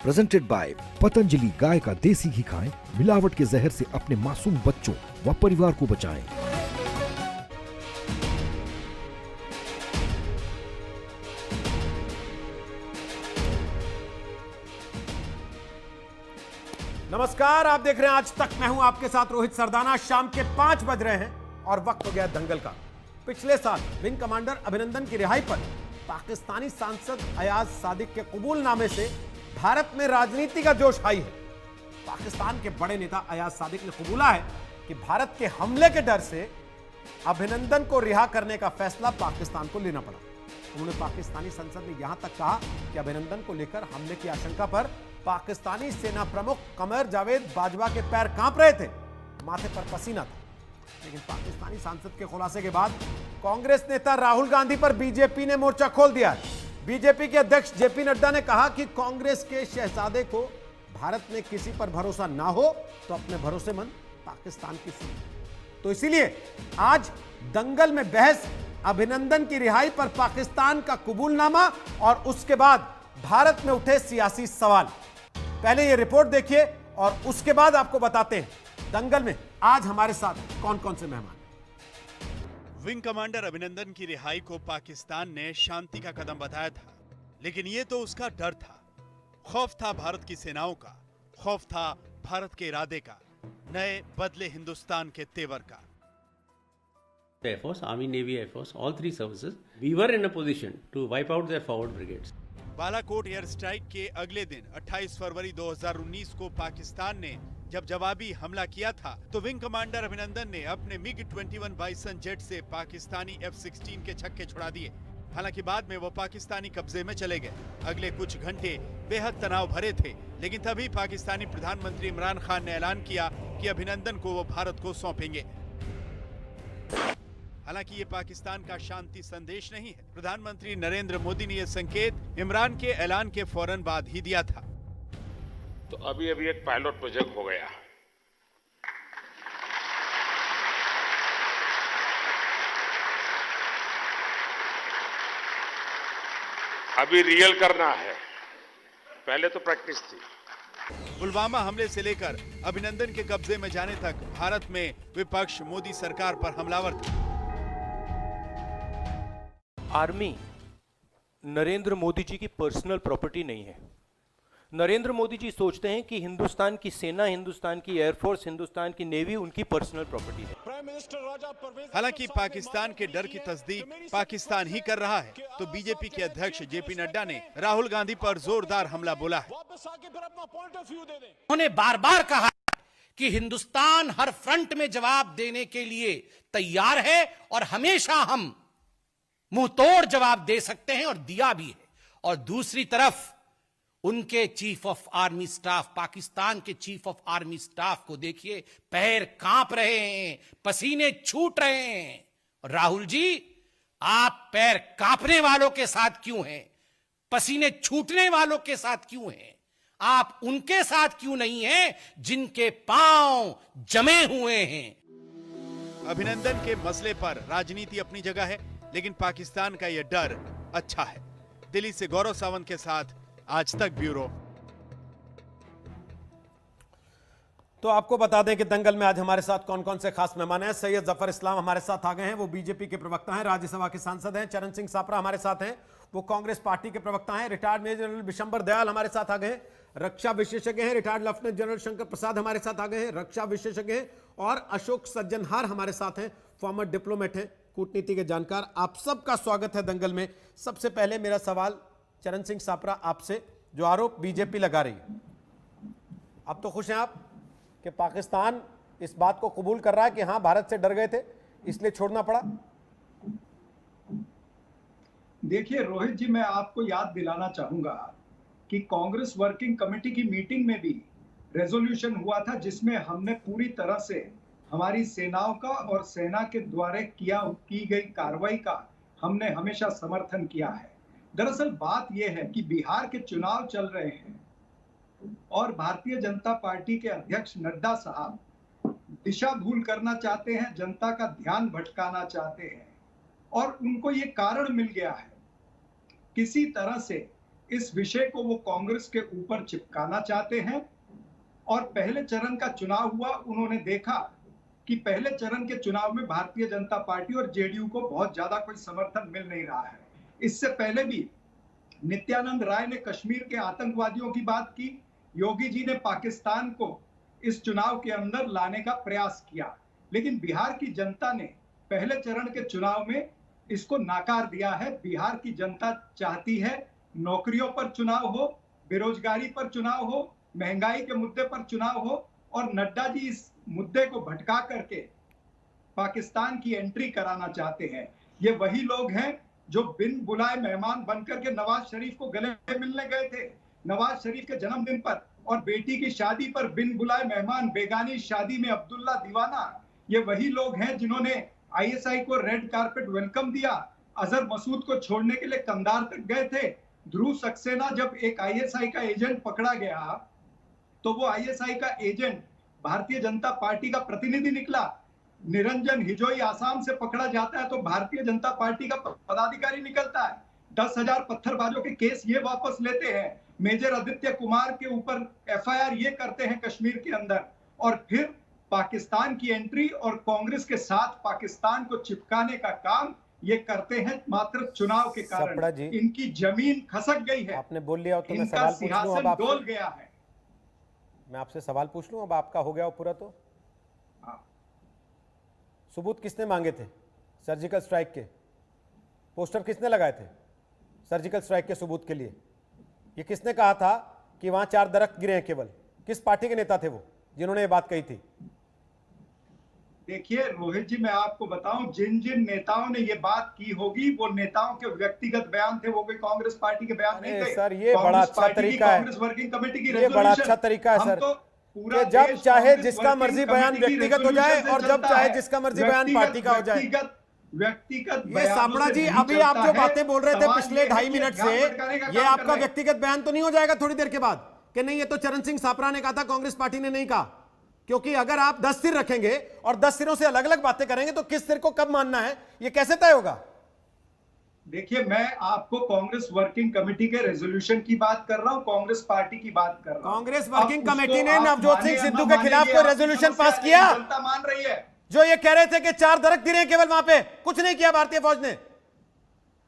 Presented by Patanjali. गाय का देसी घी खाएं, मिलावट के जहर से अपने मासूम बच्चों व परिवार को बचाएं। नमस्कार, आप देख रहे हैं आज तक। मैं हूं आपके साथ रोहित सरदाना। शाम के 5 बज रहे हैं और वक्त हो गया दंगल का। पिछले साल विंग कमांडर अभिनंदन की रिहाई पर पाकिस्तानी सांसद अयाज सादिक के कबूलनामे से भारत में राजनीति का जोश आई है। पाकिस्तान के बड़े नेता अयाज सादिक ने कबूला है कि भारत के हमले के डर से अभिनंदन को रिहा करने का फैसला पाकिस्तान को लेना पड़ा। उन्होंने पाकिस्तानी संसद में यहां तक कहा कि अभिनंदन को लेकर हमले की आशंका पर पाकिस्तानी सेना प्रमुख कमर जावेद बाजवा के पैर कांप रहे थे, माथे पर पसीना था। लेकिन पाकिस्तानी सांसद के खुलासे के बाद कांग्रेस नेता राहुल गांधी पर बीजेपी ने मोर्चा खोल दिया है। बीजेपी के अध्यक्ष जेपी नड्डा ने कहा कि कांग्रेस के शहजादे को भारत में किसी पर भरोसा ना हो तो अपने भरोसेमंद पाकिस्तान की सुने। तो इसीलिए आज दंगल में बहस अभिनंदन की रिहाई पर पाकिस्तान का कबूलनामा और उसके बाद भारत में उठे सियासी सवाल। पहले ये रिपोर्ट देखिए और उसके बाद आपको बताते हैं दंगल में आज हमारे साथ कौन कौन से मेहमान। विंग कमांडर अभिनंदन की रिहाई को पाकिस्तान ने शांति का कदम बताया था, लेकिन ये तो उसका डर था। खौफ था भारत की सेनाओं का, खौफ था भारत के इरादे का, नए बदले हिंदुस्तान के तेवर का। Air Force, Army, Navy, Air Force, all three services, we were in a position to wipe out their forward brigades. Balakot air strike के अगले दिन 28 फरवरी 2019 को पाकिस्तान ने जब जवाबी हमला किया था तो विंग कमांडर अभिनंदन ने अपने मिग-21 बाइसन जेट से पाकिस्तानी F-16 के छक्के छुड़ा दिए। हालांकि बाद में वो पाकिस्तानी कब्जे में चले गए। अगले कुछ घंटे बेहद तनाव भरे थे, लेकिन तभी पाकिस्तानी प्रधानमंत्री इमरान खान ने ऐलान किया कि अभिनंदन को वो भारत को सौंपेंगे। हालांकि ये पाकिस्तान का शांति संदेश नहीं है। प्रधानमंत्री नरेंद्र मोदी ने यह संकेत इमरान के ऐलान के फौरन बाद ही दिया था। तो अभी एक पायलट प्रोजेक्ट हो गया। अभी रियल करना है, पहले तो प्रैक्टिस थी। पुलवामा हमले से लेकर अभिनंदन के कब्जे में जाने तक भारत में विपक्ष मोदी सरकार पर हमलावर था। आर्मी नरेंद्र मोदी जी की पर्सनल प्रॉपर्टी नहीं है। नरेंद्र मोदी जी सोचते हैं कि हिंदुस्तान की सेना, हिंदुस्तान की एयरफोर्स, हिंदुस्तान की नेवी उनकी पर्सनल प्रॉपर्टी है। हालांकि पाकिस्तान के डर की तस्दीक पाकिस्तान ही कर रहा है, तो बीजेपी के अध्यक्ष जेपी नड्डा ने राहुल गांधी पर जोरदार हमला बोला है। उन्होंने बार बार कहा कि हिंदुस्तान हर फ्रंट में जवाब देने के लिए तैयार है और हमेशा हम मुंह तोड़ जवाब दे सकते हैं और दिया भी है। और दूसरी तरफ उनके chief of army staff, Pakistan के चीफ ऑफ आर्मी स्टाफ को देखिए, पैर कांप रहे हैं, पसीने छूट रहे हैं। राहुल जी, आप पैर कांपने वालों के साथ क्यों हैं? पसीने छूटने वालों के साथ क्यों हैं? आप उनके साथ क्यों नहीं हैं जिनके पांव जमे हुए हैं? अभिनंदन के मसले पर राजनीति अपनी जगह है, लेकिन पाकिस्तान का यह डर अच्छा है। दिल्ली से गौरव सावंत के साथ आज तक ब्यूरो। तो आपको बता दें कि दंगल में आज हमारे साथ कौन कौन से खास मेहमान हैं। सैयद जफर इस्लाम हमारे साथ आ गए हैं, वो बीजेपी के प्रवक्ता हैं, राज्यसभा के सांसद हैं। चरण सिंह सापरा हमारे साथ हैं, वो कांग्रेस पार्टी के प्रवक्ता हैं। Retired major general Vishambar Dayal हमारे साथ आ गए हैं, रक्षा विशेषज्ञ हैं। Retired lieutenant general Shankar Prasad हमारे साथ आ गए हैं, रक्षा विशेषज्ञ हैं। और अशोक सज्जनहार हमारे साथ हैं, फॉर्मर डिप्लोमेट हैं, कूटनीति के जानकार। आप सबका स्वागत है दंगल में। सबसे पहले मेरा सवाल चरण सिंह सापरा आपसे, जो आरोप बीजेपी लगा रही है, अब तो खुश हैं आप कि पाकिस्तान इस बात को कबूल कर रहा है कि हां भारत से डर गए थे इसलिए छोड़ना पड़ा? देखिए रोहित जी, मैं आपको याद दिलाना चाहूंगा कि कांग्रेस वर्किंग कमेटी की मीटिंग में भी रेजोल्यूशन हुआ था जिसमें हमने पूरी तरह से हमारी सेनाओं का और सेना के द्वारा की गई कार्रवाई का हमने हमेशा समर्थन किया है। दरअसल बात यह है कि बिहार के चुनाव चल रहे हैं और भारतीय जनता पार्टी के अध्यक्ष नड्डा साहब दिशा भूल करना चाहते हैं, जनता का ध्यान भटकाना चाहते हैं और उनको ये कारण मिल गया है। किसी तरह से इस विषय को वो कांग्रेस के ऊपर चिपकाना चाहते हैं। और पहले चरण का चुनाव हुआ, उन्होंने देखा कि पहले चरण के चुनाव में भारतीय जनता पार्टी और जेडीयू को बहुत ज्यादा कोई समर्थन मिल नहीं रहा है। इससे पहले भी नित्यानंद राय ने कश्मीर के आतंकवादियों की बात की, योगी जी ने पाकिस्तान को इस चुनाव के अंदर लाने का प्रयास किया, लेकिन बिहार की जनता ने पहले चरण के चुनाव में इसको नाकार दिया है। बिहार की जनता चाहती है नौकरियों पर चुनाव हो, बेरोजगारी पर चुनाव हो, महंगाई के मुद्दे पर चुनाव हो, और नड्डा जी इस मुद्दे को भटका करके पाकिस्तान की एंट्री कराना चाहते हैं। ये वही लोग हैं जो बिन बुलाए मेहमान बनकर के नवाज शरीफ को गले मिलने गए थे। नवाज शरीफ के जन्मदिन पर और बेटी की शादी पर बिन बुलाए मेहमान, बेगानी शादी में अब्दुल्ला दीवाना। ये वही लोग हैं जिन्होंने आईएसआई को रेड कारपेट वेलकम दिया, अजहर मसूद को छोड़ने के लिए कंधार तक गए थे। ध्रुव सक्सेना जब एक आईएसआई का एजेंट पकड़ा गया तो वो आईएसआई का एजेंट भारतीय जनता पार्टी का प्रतिनिधि निकला। निरंजन हिजोई आसाम से पकड़ा जाता है तो भारतीय जनता पार्टी का पदाधिकारी निकलता है। 10,000 पत्थरबाजों के केस ये वापस लेते हैं। मेजर आदित्य कुमार के ऊपर एफआईआर ये करते हैं कश्मीर के अंदर, और फिर पाकिस्तान की एंट्री और कांग्रेस के साथ पाकिस्तान को चिपकाने का काम ये करते हैं मात्र चुनाव के कारण। इनकी जमीन खसक गई है। आपने बोल लिया तो मैं इनका सवाल पूछ लूं सिंहासन अब डोल गया है। मैं आपसे सवाल पूछ लूं, अब आपका हो गया हो पूरा तो? हाँ। सबूत किसने मांगे थे सर्जिकल स्ट्राइक के? पोस्टर किसने लगाए थे सर्जिकल स्ट्राइक के सबूत के लिए? ये किसने कहा था कि वहां 4 दरख्त गिरे हैं केवल? किस पार्टी के नेता थे वो जिन्होंने ये बात कही थी? देखिए रोहित जी, मैं आपको बताऊं, जिन जिन नेताओं ने ये बात की होगी वो नेताओं के व्यक्तिगत बयान थे, वो कोई कांग्रेस पार्टी के बयान नहीं थे। सर ये बड़ा अच्छा तरीका है, कांग्रेस वर्किंग कमेटी की ये बड़ा अच्छा तरीका है सर, कि जब चाहे जिसका मर्जी बयान व्यक्तिगत हो जाए और जब चाहे जिसका मर्जी बयान पार्टी का हो जाए। व्यक्तिगत ये सापड़ा जी, अभी आप जो बातें बोल रहे थे पिछले 2.5 मिनट से, ये आपका व्यक्तिगत बयान तो नहीं हो जाएगा थोड़ी देर के बाद कि नहीं? ये तो चरण सिंह सापड़ा ने कहा था, कांग्रेस पार्टी ने नहीं कहा। क्योंकि अगर आप 10 सिर रखेंगे और 10 सिरों से अलग अलग बातें करेंगे तो किस सिर को कब मानना है ये कैसे तय होगा? देखिए, मैं आपको कांग्रेस वर्किंग कमेटी के रेजोल्यूशन की बात कर रहा हूं, कांग्रेस पार्टी की बात कर रहा हूं। कांग्रेस वर्किंग कमेटी ने नवजोत सिंह सिद्धू के खिलाफ कोई रेजोल्यूशन पास किया? जनता मान रही है। जो ये कह रहे थे कि 4 दरख्त गिरे केवल, वहां पे कुछ नहीं किया भारतीय फौज ने।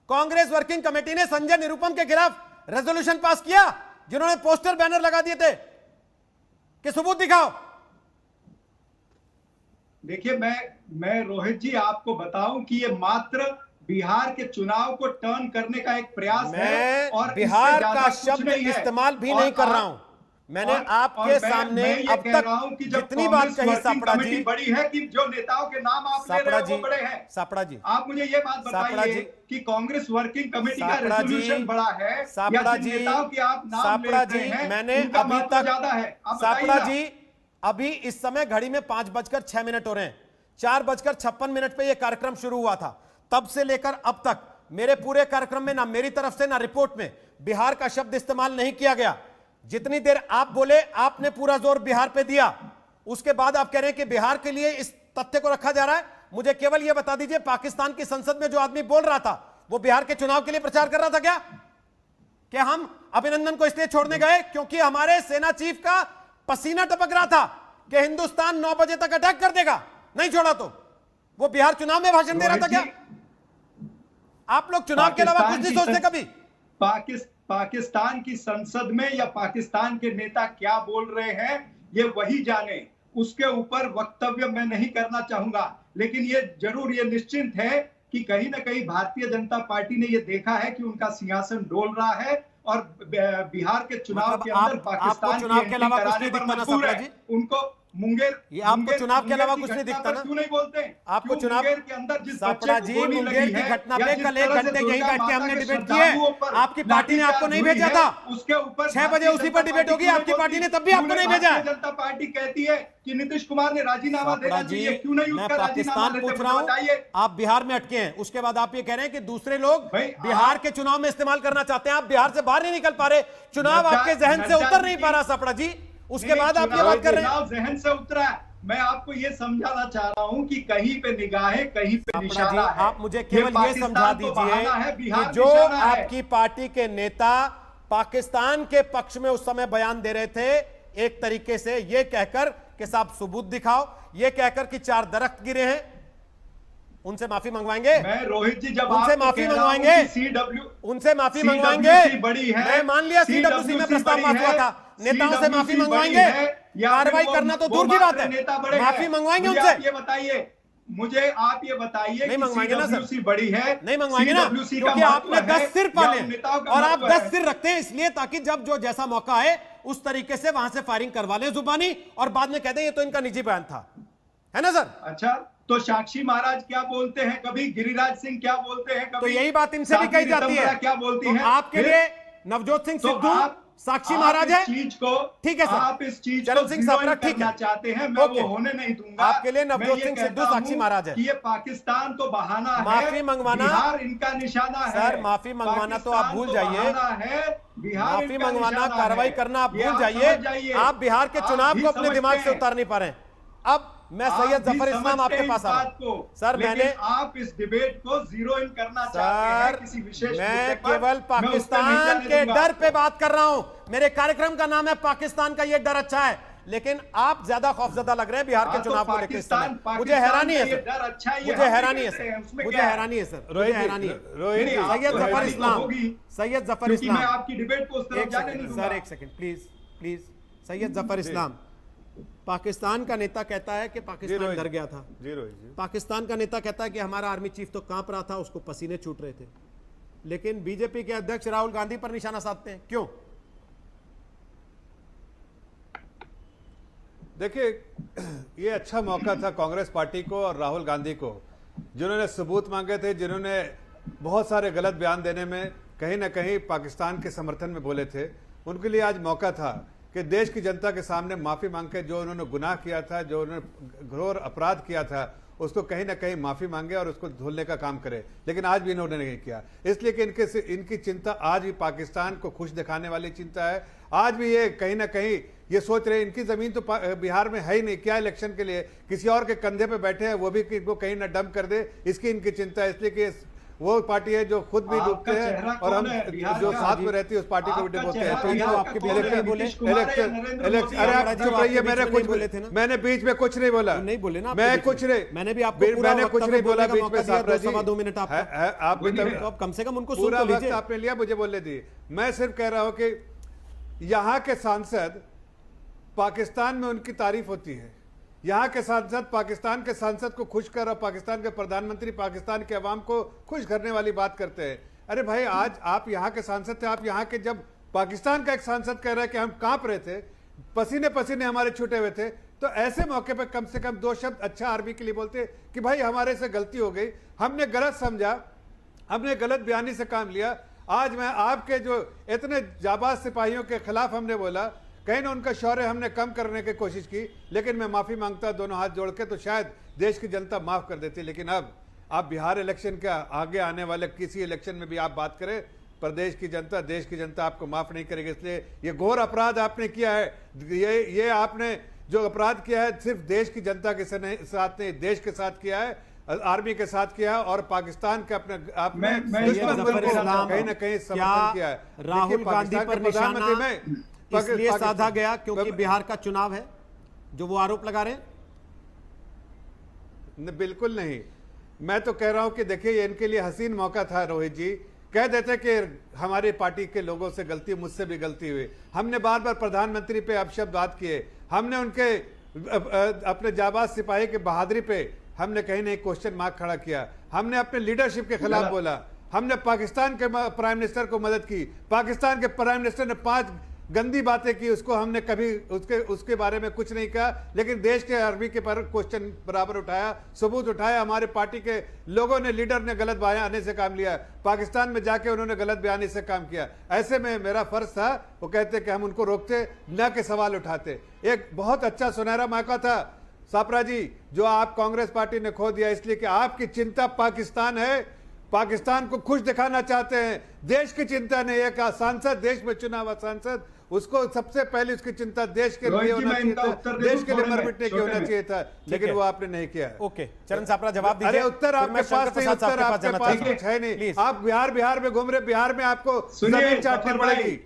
कांग्रेस वर्किंग कमेटी ने संजय निरुपम के खिलाफ रेजोल्यूशन पास किया, जिन्होंने पोस्टर बैनर लगा दिए थे कि सबूत दिखाओ। देखिए, मैं रोहित जी आपको बताऊं कि ये मात्र बिहार के चुनाव को टर्न करने का एक प्रयास है, और बिहार का शब्द इस्तेमाल भी नहीं कर रहा हूं। मैंने आपके सामने अब तक जितनी बात कही सापड़ा जी, बड़ी है कि जो नेताओं के नाम आप ले रहे हैं वो बड़े हैं। सापड़ा जी, आप मुझे ये बात बताइए कि कांग्रेस वर्किंग कमेटी का रेजोल्यूशन बड़ा है, सापड़ा जी, नेताओं की आप नाम सापड़ा जी, मैंने अभी तक ज्यादा है। सापड़ा जी, अभी इस समय घड़ी में 5:06 हो रहे हैं, 4:56 पे यह कार्यक्रम शुरू हुआ था। तब से लेकर अब तक मेरे पूरे कार्यक्रम में ना मेरी तरफ से ना रिपोर्ट में बिहार का शब्द इस्तेमाल नहीं किया गया। जितनी देर आप बोले, आपने पूरा जोर बिहार पे दिया, उसके बाद आप कह रहे हैं कि बिहार के लिए इस तथ्य को रखा जा रहा है। मुझे केवल यह बता दीजिए, पाकिस्तान की संसद में जो आदमी बोल रहा था वो बिहार के चुनाव के लिए प्रचार कर रहा था क्या? कि हम अभिनंदन को इसलिए छोड़ने गए क्योंकि हमारे सेना चीफ का पसीना टपक रहा था कि हिंदुस्तान 9 बजे तक अटैक कर देगा, नहीं छोड़ा तो वो बिहार चुनाव में भाषण दे रहा था क्या? आप लोग चुनाव के अलावा कुछ नहीं सोचते कभी? पाकिस्तान की संसद में या पाकिस्तान के नेता क्या बोल रहे हैं ये वही जाने, उसके ऊपर वक्तव्य मैं नहीं करना चाहूंगा। लेकिन ये जरूर ये निश्चिंत है कि कहीं ना कहीं भारतीय जनता पार्टी ने ये देखा है कि उनका सिंहासन डोल रहा है और बिहार के चुनाव के अंदर पाकिस्तान चुनाव के अलावा कुछ नहीं दिखता ना सापड़ा जी? उनको मुंगेर, ये आपको चुनाव के अलावा कुछ नहीं दिखता ना? क्यों नहीं बोलते? आपको चुनाव के अंदर जिस सापड़ा जी, मुंगेर की घटना पे कल 1 घंटे यहीं बैठ के हमने डिबेट की है। आपकी पार्टी ने आपको नहीं भेजा था, उसके ऊपर 6 बजे उसी पर डिबेट होगी। आपकी पार्टी ने तब भी आपको नहीं भेजा है। जनता पार्टी कहती है कि नीतीश कुमार ने राजीनामा देना चाहिए, क्यों नहीं? मैं पाकिस्तान पूछ रहा हूं, आप बिहार में अटके हैं। उसके बाद आप ये कह रहे हैं कि दूसरे लोग बिहार के चुनाव में इस्तेमाल करना चाहते हैं। आप बिहार से बाहर नहीं निकल पा रहे, चुनाव आपके जहन से उतर नहीं पा रहा सापड़ा जी। उसके बाद आप ये बात कर रहे हैं जहन से उतरा है। मैं आपको ये समझाना चाह रहा हूं कि कहीं पे निगाहें, कहीं पे निशाना है। आप मुझे केवल ये समझा दीजिए कि जो आपकी पार्टी के नेता पाकिस्तान के पक्ष में उस समय बयान दे रहे थे, एक तरीके से यह कहकर कि साहब सबूत दिखाओ, यह कहकर कि 4 दरख्त गिरे हैं, उनसे माफी मंगवाएंगे। मैं रोहित जी जब उनसे माफी मंगवाएंगे, उनसे माफी मंगवाएंगे। बड़ी है, मैं मान लिया सीडब्ल्यूसी में प्रस्ताव पास हुआ था, नेताओं से माफी मंगवाएंगे, कार्रवाई करना तो दूर की बात है, माफी मंगवाएंगे उनसे। ये बताइए मुझे, आप ये बताइए, नहीं मंगवाएंगे ना सर, CWC बड़ी है, नहीं मंगवाएंगे ना, क्योंकि आपने 10 सिर पाले और आप 10 सिर रखते हैं, इसलिए ताकि जब जो जैसा मौका आए उस तरीके से वहां से फायरिंग करवा लें जुबानी, और बाद में कहते हैं ये तो इनका निजी बयान था, है ना सर? अच्छा, तो साक्षी महाराज क्या बोलते हैं, कभी गिरिराज सिंह क्या बोलते हैं, कभी तो यही बात इनसे भी कही जाती है, क्या बोलती है आपके लिए नवजोत सिंह सिद्धू साक्षी महाराज है, चीज को, ठीक है सर, आप इस चीज चरण को सिंह सापरा ठीक करना है, चाहते हैं, मैं वो होने नहीं दूंगा। आपके लिए नवजोत सिंह सिद्धू साक्षी महाराज है। ये पाकिस्तान तो बहाना है, माफी मंगवाना, बिहार इनका निशाना है सर माफी मंगवाना तो आप भूल जाइए, माफी मंगवाना, कार्रवाई करना आप भूल जाइए, आप बिहार के चुनाव को अपने दिमाग से उतार नहीं पा रहे हैं। अब मैं सैयद जफर इस्लाम आपके पास आ रहा हूं सर, मैंने आप इस डिबेट को जीरो इन करना चाहते हैं किसी विशेष मैं केवल पाकिस्तान के डर पे बात कर रहा हूं, मेरे कार्यक्रम का नाम है पाकिस्तान का ये डर अच्छा है, लेकिन आप ज्यादा खौफजदा लग रहे हैं बिहार के चुनाव को लेकर इस समय। मुझे हैरानी है सर, मुझे हैरानी है सर, मुझे हैरानी है सर, मुझे हैरानी है। सैयद जफर इस्लाम, सैयद जफर इस्लाम, मैं आपकी डिबेट को उस तरफ जाने नहीं दूंगा। सर एक second please please. Syed Zafar Islam, Pakistan का नेता कहता है कि पाकिस्तान डर गया था, पाकिस्तान का नेता कहता है कि हमारा आर्मी चीफ तो कांप रहा था, उसको पसीने छूट रहे थे, लेकिन बीजेपी के अध्यक्ष राहुल गांधी पर निशाना साधते हैं, क्यों? देखिए, ये अच्छा मौका था कांग्रेस पार्टी को और राहुल गांधी को, जिन्होंने सबूत मांगे थे, जिन्होंने बहुत सारे गलत बयान देने में कहीं ना कहीं पाकिस्तान के समर्थन में बोले थे, उनके लिए आज मौका था कि देश की जनता के सामने माफ़ी मांग के जो उन्होंने गुनाह किया था, जो उन्होंने घोर अपराध किया था, उसको कहीं ना कहीं माफ़ी मांगे और उसको धुलने का काम करे, लेकिन आज भी इन्होंने नहीं किया, इसलिए कि इनकी चिंता आज भी पाकिस्तान को खुश दिखाने वाली चिंता है। आज भी ये कहीं ना कहीं ये सोच रहे हैं इनकी ज़मीन तो बिहार में है ही नहीं, क्या इलेक्शन के लिए किसी और के कंधे पे बैठे हैं, वो भी इनको कहीं ना डंप कर दे, इसकी इनकी चिंता है। इसलिए कि वो पार्टी है जो खुद भी डूबते हैं और हम जो साथ में रहती है उस पार्टी को भी डुबोते हैं। तो अरे आप चुप रहिए, मैंने बीच में कुछ नहीं बोला, नहीं बोले ना, मैं कुछ नहीं, मैंने भी आपको मैंने कुछ नहीं बोला बीच में। 2 मिनट आप कम से कम उनको सुन पूरा तो वक्त आपने लिया, मुझे बोलने दी। मैं सिर्फ कह रहा हूं कि यहाँ के सांसद पाकिस्तान में उनकी तारीफ होती है, यहाँ के सांसद पाकिस्तान के सांसद को खुश कर और पाकिस्तान के प्रधानमंत्री पाकिस्तान के अवाम को खुश करने वाली बात करते हैं। अरे भाई, आज आप यहाँ के सांसद थे, आप यहाँ के जब पाकिस्तान का एक सांसद कह रहा है कि हम कांप रहे थे, पसीने पसीने हमारे छूटे हुए थे, तो ऐसे मौके पर कम से कम 2 शब्द अच्छा आर्मी के लिए बोलते कि भाई हमारे से गलती हो गई, हमने गलत समझा, हमने गलत बयानी से काम लिया। आज मैं आपके जो इतने जाबाज सिपाहियों के खिलाफ हमने बोला, कहीं ना उनका शौर्य हमने कम करने की कोशिश की, लेकिन मैं माफ़ी मांगता दोनों हाथ जोड़ के, तो शायद देश की जनता माफ़ कर देती। लेकिन अब आप बिहार इलेक्शन के आगे आने वाले किसी इलेक्शन में भी आप बात करें, प्रदेश की जनता, देश की जनता आपको माफ़ नहीं करेगी। इसलिए ये घोर अपराध आपने किया है, ये आपने जो अपराध किया है सिर्फ देश की जनता के साथ नहीं, देश के साथ किया है, आर्मी के साथ किया है और पाकिस्तान के अपने आपने दुश्मन मुल्क को कहीं ना कहीं समर्थन किया है। राहुल गांधी पर निशाना इसलिए साधा गया क्योंकि बिहार का चुनाव है, जो वो आरोप लगा रहे हैं? बिल्कुल नहीं, मैं तो कह रहा हूं कि देखिए इनके लिए हसीन मौका था। रोहित जी कह देते कि हमारी पार्टी के लोगों से गलती, मुझसे भी गलती हुई, हमने बार बार प्रधानमंत्री पे अपशब्द बात किए, हमने उनके अपने जाबाज सिपाही के बहादुरी पे हमने कहीं नहीं क्वेश्चन मार्क खड़ा किया, हमने अपने लीडरशिप के खिलाफ बोला, हमने पाकिस्तान के प्राइम मिनिस्टर को मदद की, पाकिस्तान के प्राइम मिनिस्टर ने 5 गंदी बातें की, उसको हमने कभी उसके बारे में कुछ नहीं कहा, लेकिन देश के आर्मी के पर क्वेश्चन बराबर उठाया, सबूत उठाया। हमारे पार्टी के लोगों ने, लीडर ने गलत बयानी से काम लिया, पाकिस्तान में जाके उन्होंने गलत बयानी से काम किया। ऐसे में मेरा फर्ज था, वो कहते कि हम उनको रोकते, न के सवाल उठाते। एक बहुत अच्छा सुनहरा मौका था सापरा जी, जो आप कांग्रेस पार्टी ने खो दिया, इसलिए कि आपकी चिंता पाकिस्तान है, पाकिस्तान को खुश दिखाना चाहते हैं, देश की चिंता नहीं। एक सांसद, देश में चुना हुआ सांसद, उसको सबसे पहले उसकी चिंता देश के लिए होना चाहिए था, देश के लिए मर मिटने की होना चाहिए था, लेकिन वो आपने नहीं किया। ओके, चरण सापरा जवाब दीजिए। अरे उत्तर आपके पास नहीं, उत्तर आपके पास कुछ है नहीं। आप बिहार में घूम रहे, बिहार में आपको जमीन चाटनी पड़ेगी,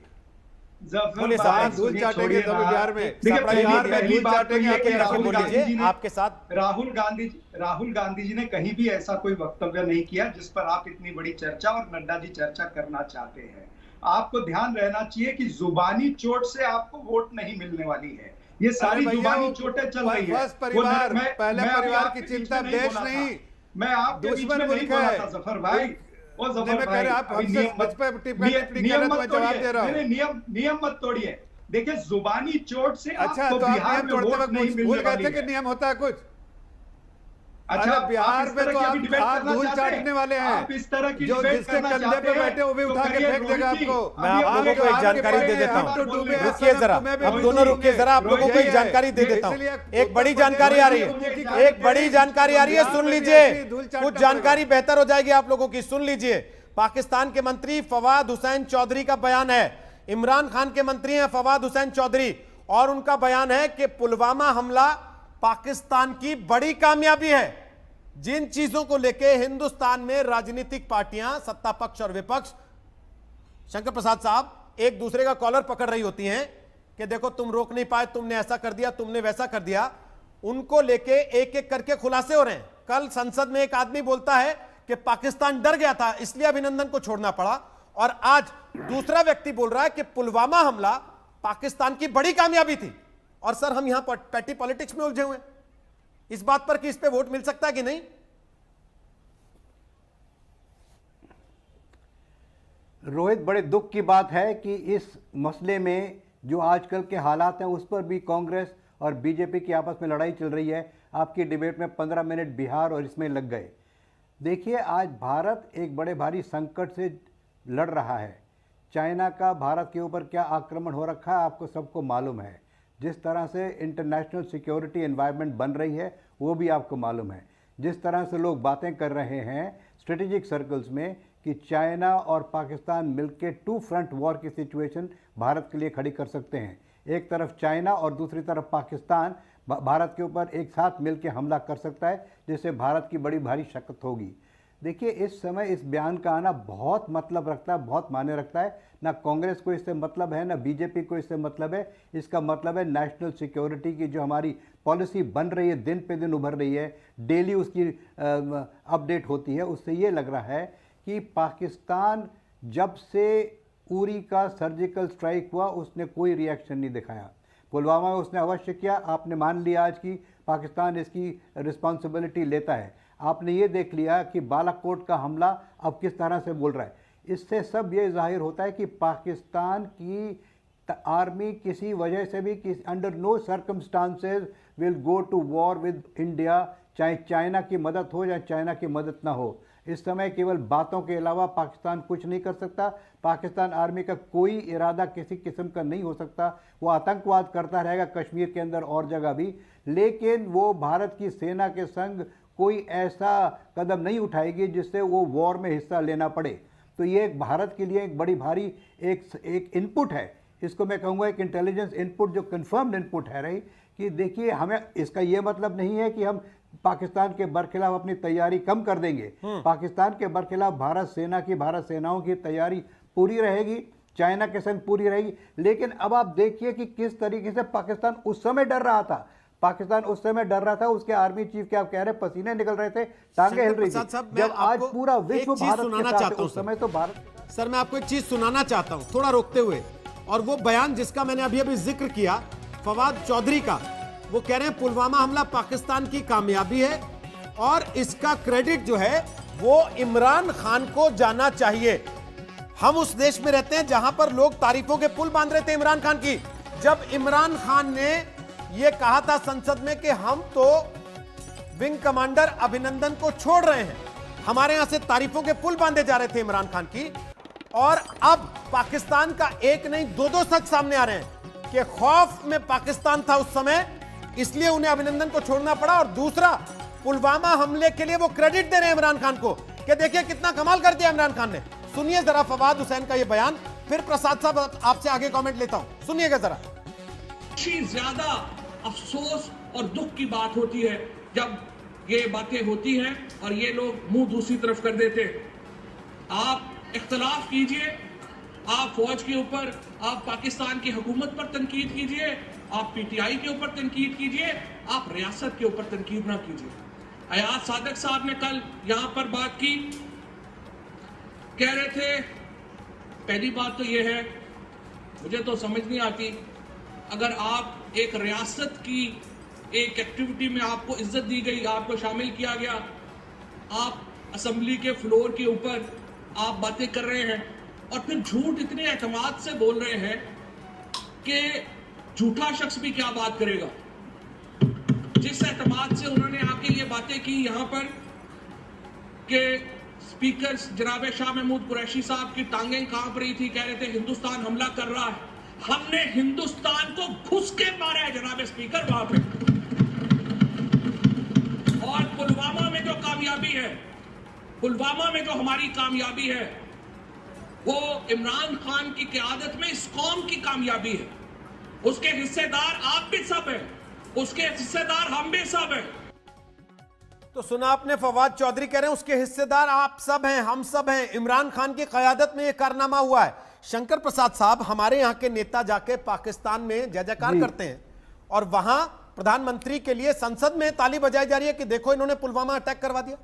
बोलिए साहब, धूल चाटेंगे सब बिहार में। देखिए, बिहार में पहली धूल बात तो चाटेंगे ये कि आपके राहुल बोलिए। गांधी जी ने आपके साथ राहुल गांधी जी ने कहीं भी ऐसा कोई वक्तव्य नहीं किया जिस पर आप इतनी बड़ी चर्चा और नड्डा जी चर्चा करना चाहते हैं। आपको ध्यान रहना चाहिए कि जुबानी चोट से आपको वोट नहीं मिलने वाली है। ये सारी जुबानी चोटें चल रही है। परिवार, पहले परिवार की चिंता, देश नहीं। मैं आपके बीच में नहीं बोला था जफर भाई। ओ जफर भाई, आप हमसे मुझ पे टिप्पणी कर रहे, तो मैं जवाब दे रहा हूं। नियम मत तोड़िए। देखिए, जुबानी चोट से अच्छा, आपको तो आप बिहार नियम में तोड़ते वोट वक्त नहीं भूल मिलने गए वाली थे कि है। नियम होता है कुछ? अच्छा, बिहार में तो आप धूल चाटने वाले हैं। आप इस तरह की जो डिबेट जिसके करना कंधे चाहते पे हैं, बैठे वो भी तो उठा के करिए फेंक देगा रोहित जी। आपको। मैं आप लोगों को एक जानकारी दे देता हूं। रुकिए जरा, अब दोनों रुकिए जरा, आप लोगों को एक जानकारी दे देता हूं। एक बड़ी जानकारी आ रही है, एक बड़ी जानकारी आ रही है, सुन लीजिए। कुछ जानकारी बेहतर हो जाएगी आप लोगों की, सुन लीजिए। पाकिस्तान के मंत्री फवाद हुसैन चौधरी का बयान है, इमरान खान के मंत्री हैं फवाद हुसैन चौधरी, और उनका बयान है कि पुलवामा हमला पाकिस्तान की बड़ी कामयाबी है। जिन चीजों को लेके हिंदुस्तान में राजनीतिक पार्टियां, सत्ता पक्ष और विपक्ष, शंकर प्रसाद साहब, एक दूसरे का कॉलर पकड़ रही होती हैं कि देखो तुम रोक नहीं पाए, तुमने ऐसा कर दिया, तुमने वैसा कर दिया, उनको लेके एक एक करके खुलासे हो रहे हैं। कल संसद में एक आदमी बोलता है कि पाकिस्तान डर गया था इसलिए अभिनंदन को छोड़ना पड़ा, और आज दूसरा व्यक्ति बोल रहा है कि पुलवामा हमला पाकिस्तान की बड़ी कामयाबी थी। और सर, हम यहां पैटी पॉलिटिक्स में उलझे हुए हैं इस बात पर कि इस पे वोट मिल सकता है कि नहीं। रोहित, बड़े दुख की बात है कि इस मसले में जो आजकल के हालात हैं उस पर भी कांग्रेस और बीजेपी की आपस में लड़ाई चल रही है। आपकी डिबेट में 15 मिनट बिहार और इसमें लग गए। देखिए, आज भारत एक बड़े भारी संकट से लड़ रहा है। चाइना का भारत के ऊपर क्या आक्रमण हो रखा है आपको सबको मालूम है। जिस तरह से इंटरनेशनल सिक्योरिटी एनवायरनमेंट बन रही है वो भी आपको मालूम है। जिस तरह से लोग बातें कर रहे हैं स्ट्रेटेजिक सर्कल्स में कि चाइना और पाकिस्तान मिलकर 2 फ्रंट वॉर की सिचुएशन भारत के लिए खड़ी कर सकते हैं। एक तरफ चाइना और दूसरी तरफ पाकिस्तान भारत के ऊपर एक साथ मिलकर हमला कर सकता है, जिससे भारत की बड़ी भारी शक्ति होगी। देखिए, इस समय इस बयान का आना बहुत मतलब रखता है, बहुत मायने रखता है। ना कांग्रेस को इससे मतलब है, ना बीजेपी को इससे मतलब है। इसका मतलब है नेशनल सिक्योरिटी की जो हमारी पॉलिसी बन रही है, दिन पे दिन उभर रही है, डेली उसकी अपडेट होती है, उससे ये लग रहा है कि पाकिस्तान जब से उरी का सर्जिकल स्ट्राइक हुआ उसने कोई रिएक्शन नहीं दिखाया। पुलवामा में उसने अवश्य किया, आपने मान लिया आज की पाकिस्तान इसकी रिस्पॉन्सिबिलिटी लेता है। आपने ये देख लिया कि बालाकोट का हमला अब किस तरह से बोल रहा है। इससे सब ये जाहिर होता है कि पाकिस्तान की आर्मी किसी वजह से भी under no circumstances will go to war with India, चाहे चाइना की मदद हो या चाइना की मदद ना हो। इस समय केवल बातों के अलावा पाकिस्तान कुछ नहीं कर सकता। पाकिस्तान आर्मी का कोई इरादा किसी किस्म का नहीं हो सकता। वो आतंकवाद करता रहेगा कश्मीर के अंदर और जगह भी, लेकिन वो भारत की सेना के संग कोई ऐसा कदम नहीं उठाएगी जिससे वो वॉर में हिस्सा लेना पड़े। तो ये एक भारत के लिए एक बड़ी भारी एक इनपुट है। इसको मैं कहूँगा एक इंटेलिजेंस इनपुट जो कंफर्म्ड इनपुट है रही कि देखिए, हमें इसका ये मतलब नहीं है कि हम पाकिस्तान के बरखिलाफ अपनी तैयारी कम कर देंगे। पाकिस्तान के बरखिलाफ भारत सेनाओं की तैयारी पूरी रहेगी, चाइना के संग पूरी रहेगी। लेकिन अब आप देखिए कि किस तरीके से पाकिस्तान उस समय डर रहा था। उसके आर्मी चीफ के आप कह रहे पसीने निकल रहे थे, टांगे हिल रही थी। जब आज पूरा विश्व भारत के साथ है, उस समय तो भारत। सर, मैं आपको एक चीज सुनाना चाहता हूं थोड़ा रोकते हुए, और वो बयान जिसका मैंने अभी अभी जिक्र किया फवाद चौधरी का, वो कह रहे हैं पुलवामा हमला पाकिस्तान की कामयाबी है और इसका क्रेडिट जो है वो इमरान खान को जाना चाहिए। हम उस देश में रहते हैं जहां पर लोग तारीफों के पुल बांध रहे थे इमरान खान की। जब इमरान खान ने यह कहा था संसद में कि हम तो विंग कमांडर अभिनंदन को छोड़ रहे हैं, हमारे यहां से तारीफों के पुल बांधे जा रहे थे इमरान खान की। और अब पाकिस्तान का एक नहीं दो सच सामने आ रहे हैं कि खौफ में पाकिस्तान था उस समय, इसलिए उन्हें अभिनंदन को छोड़ना पड़ा। और दूसरा, पुलवामा हमले के लिए वो क्रेडिट दे रहे हैं इमरान खान को कि देखिए कितना कमाल कर दिया इमरान खान ने। सुनिए जरा फवाद हुसैन का ये बयान, फिर प्रसाद साहब आपसे आगे कमेंट लेता हूं, सुनिएगा जरा। ज्यादा अफसोस और दुख की बात होती है जब ये बातें होती हैं और ये लोग मुंह दूसरी तरफ कर देते। आप इख्तलाफ कीजिए, आप फौज के ऊपर, आप पाकिस्तान की हुकूमत पर तनकीद कीजिए, आप पीटीआई के ऊपर तनकीद कीजिए, आप रियासत के ऊपर तनकीद ना कीजिए। अयाज सादक साहब ने कल यहां पर बात की, कह रहे थे, पहली बात तो यह है, मुझे तो समझ नहीं आती, अगर आप एक रियासत की एक एक्टिविटी में आपको इज्जत दी गई, आपको शामिल किया गया, आप असेंबली के फ्लोर के ऊपर आप बातें कर रहे हैं और फिर झूठ इतने एतमाद से बोल रहे हैं कि झूठा शख्स भी क्या बात करेगा। जिस एतमाद से उन्होंने आके ये बातें की यहां पर कि स्पीकर जनाब शाह महमूद कुरैशी साहब की टांगें कांप रही थी, कह रहे थे हिंदुस्तान हमला कर रहा है। हमने हिंदुस्तान को घुस के मारा है जनाब स्पीकर वहां पे। और पुलवामा में जो कामयाबी है, पुलवामा में जो हमारी कामयाबी है, वो इमरान खान की क़यादत में इस कौम की कामयाबी है। उसके हिस्सेदार आप भी सब हैं, उसके हिस्सेदार हम भी सब हैं। तो सुना आपने, फवाद चौधरी कह रहे हैं उसके हिस्सेदार आप सब हैं, हम सब हैं। इमरान खान की क़यादत में यह कारनामा हुआ है। शंकर प्रसाद साहब, हमारे यहाँ के नेता जाके पाकिस्तान में जय जयकार करते हैं और वहां प्रधानमंत्री के लिए संसद में ताली बजाई जा रही है कि देखो इन्होंने पुलवामा अटैक करवा दिया।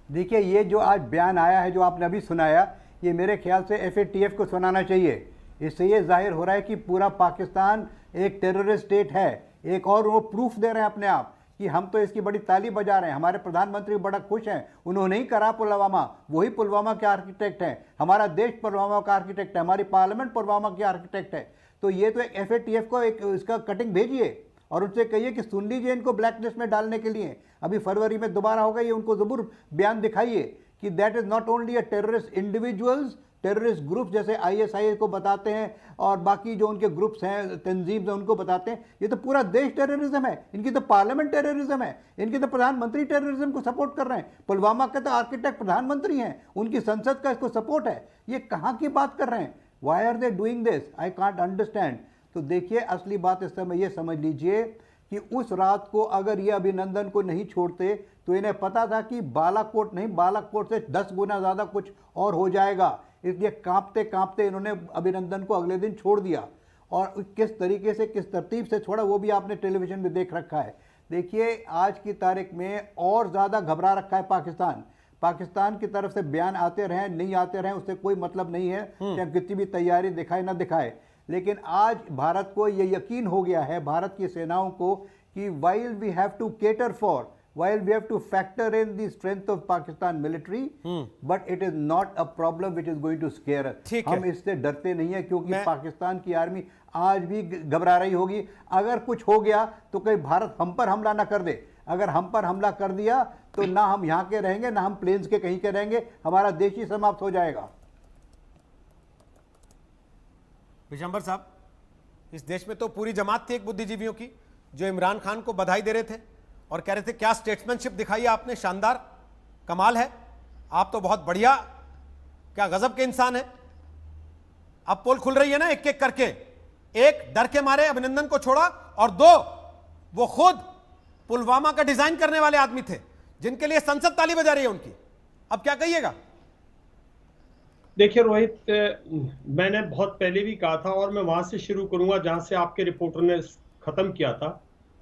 देखिए, ये जो आज बयान आया है, जो आपने अभी सुनाया, ये मेरे ख्याल से FATF को सुनाना चाहिए। इससे ये जाहिर हो रहा है कि पूरा पाकिस्तान एक टेररिस्ट स्टेट है। एक और वो प्रूफ दे रहे हैं अपने आप कि हम तो इसकी बड़ी ताली बजा रहे हैं। हमारे प्रधानमंत्री बड़ा खुश हैं, उन्होंने ही करा पुलवामा, वही पुलवामा के आर्किटेक्ट हैं। हमारा देश पुलवामा का आर्किटेक्ट है, हमारी पार्लियामेंट पुलवामा की आर्किटेक्ट है। तो ये तो एक FATF को एक इसका कटिंग भेजिए और उनसे कहिए कि सुन लीजिए इनको ब्लैक लिस्ट में डालने के लिए। अभी फरवरी में दोबारा होगा, ये उनको ज़रूर बयान दिखाइए कि that is not only a terrorist individuals, terrorist group जैसे ISIS को बताते हैं और बाकी जो उनके ग्रुप्स हैं, तंजीम उनको बताते हैं। ये तो पूरा देश टेररिज्म है, इनकी तो पार्लियामेंट टेररिज्म है, इनके तो प्रधानमंत्री टेररिज्म को सपोर्ट कर रहे हैं। पुलवामा के तो आर्किटेक्ट प्रधानमंत्री हैं, उनकी संसद का इसको सपोर्ट है। ये कहाँ की बात कर रहे हैं? Why are they doing this? I can't understand. तो देखिए, असली बात इस समय ये समझ लीजिए कि उस रात को अगर ये अभिनंदन को नहीं छोड़ते तो इन्हें पता था कि बालाकोट नहीं, बालाकोट से 10 गुना ज़्यादा कुछ और हो जाएगा। इसलिए कांपते कांपते इन्होंने अभिनंदन को अगले दिन छोड़ दिया। और किस तरीके से, किस तरतीब से छोड़ा, वो भी आपने टेलीविजन में देख रखा है। देखिए, आज की तारीख में और ज़्यादा घबरा रखा है पाकिस्तान। पाकिस्तान की तरफ से बयान आते रहें, नहीं आते रहें, उससे कोई मतलब नहीं है, चाहे कितनी भी तैयारी दिखाए ना दिखाए। लेकिन आज भारत को ये यकीन हो गया है, भारत की सेनाओं को, कि while we have to cater for, while we have to factor in the strength of Pakistan military, but it is not a problem which is going to scare us. हम इससे डरते नहीं है, क्योंकि पाकिस्तान की आर्मी आज भी घबरा रही होगी। अगर कुछ हो गया तो कहीं भारत हम पर हमला ना कर दे। अगर हम पर हमला कर दिया तो ना हम यहाँ के रहेंगे, ना हम प्लेन्स के कहीं के रहेंगे, हमारा देश ही समाप्त हो जाएगा। विशंबर साहब, इस देश में तो पूरी जमात थी एक बुद्धिजीवियों की जो इमरान खान को बधाई दे रहे थे और कह रहे थे क्या स्टेट्समैनशिप दिखाई आपने, शानदार, कमाल है, आप तो बहुत बढ़िया, क्या गजब के इंसान हैं। अब पोल खुल रही है ना एक एक करके। एक, डर के मारे अभिनंदन को छोड़ा, और 2, वो खुद पुलवामा का डिजाइन करने वाले आदमी थे जिनके लिए संसद ताली बजा रही है उनकी। अब क्या कहिएगा? देखिए रोहित, मैंने बहुत पहले भी कहा था और मैं वहां से शुरू करूंगा जहां से आपके रिपोर्टर ने खत्म किया था,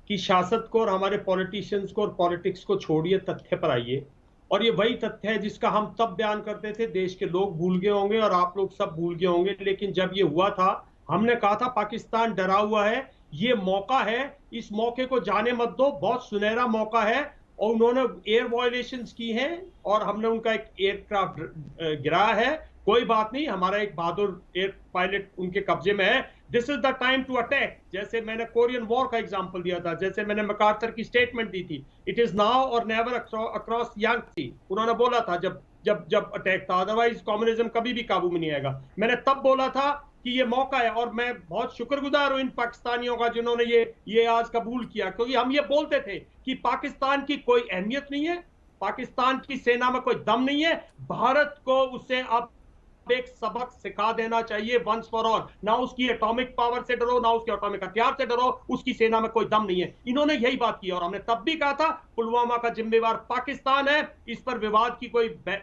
कि शासक को और हमारे पॉलिटिशियंस को और पॉलिटिक्स को छोड़िए, तथ्य पर आइए। और ये वही तथ्य है जिसका हम तब बयान करते थे, देश के लोग भूल गए होंगे और आप लोग सब भूल गए होंगे। लेकिन जब ये हुआ था, हमने कहा था पाकिस्तान डरा हुआ है, ये मौका है, इस मौके को जाने मत दो, बहुत सुनहरा मौका है। और उन्होंने एयर वायलेशंस की हैं और हमने उनका एक एयरक्राफ्ट गिराया है। कोई बात नहीं, हमारा एक बहादुर एयर पायलट उनके कब्जे में है। This is the time to attack. जैसे मैंने कोरियन वॉर का एग्जांपल दिया था, जैसे मैंने मैकार्थर की स्टेटमेंट दी थी, इट इज नाउ और नेवर अक्रॉस यांगत्से। उन्होंने बोला था जब जब जब अटैक था, अदरवाइज कम्युनिज्म कभी भी काबू में नहीं आएगा। मैंने तब बोला था कि ये मौका है, और मैं बहुत शुक्रगुजार हूं इन पाकिस्तानियों का जिन्होंने ये आज कबूल किया, क्योंकि हम ये बोलते थे कि पाकिस्तान की कोई अहमियत नहीं है, पाकिस्तान की सेना में कोई दम नहीं है, भारत को उससे अब एक सबक सिखा देना चाहिए वंस फॉर ऑल। ना उसकी एटॉमिक पावर से डरो, ना उसके एटॉमिक हथियार से डरो, उसकी सेना में कोई दम नहीं है। इन्होंने यही बात की और हमने तब भी कहा था पुलवामा का जिम्मेवार पाकिस्तान है। इस पर विवाद की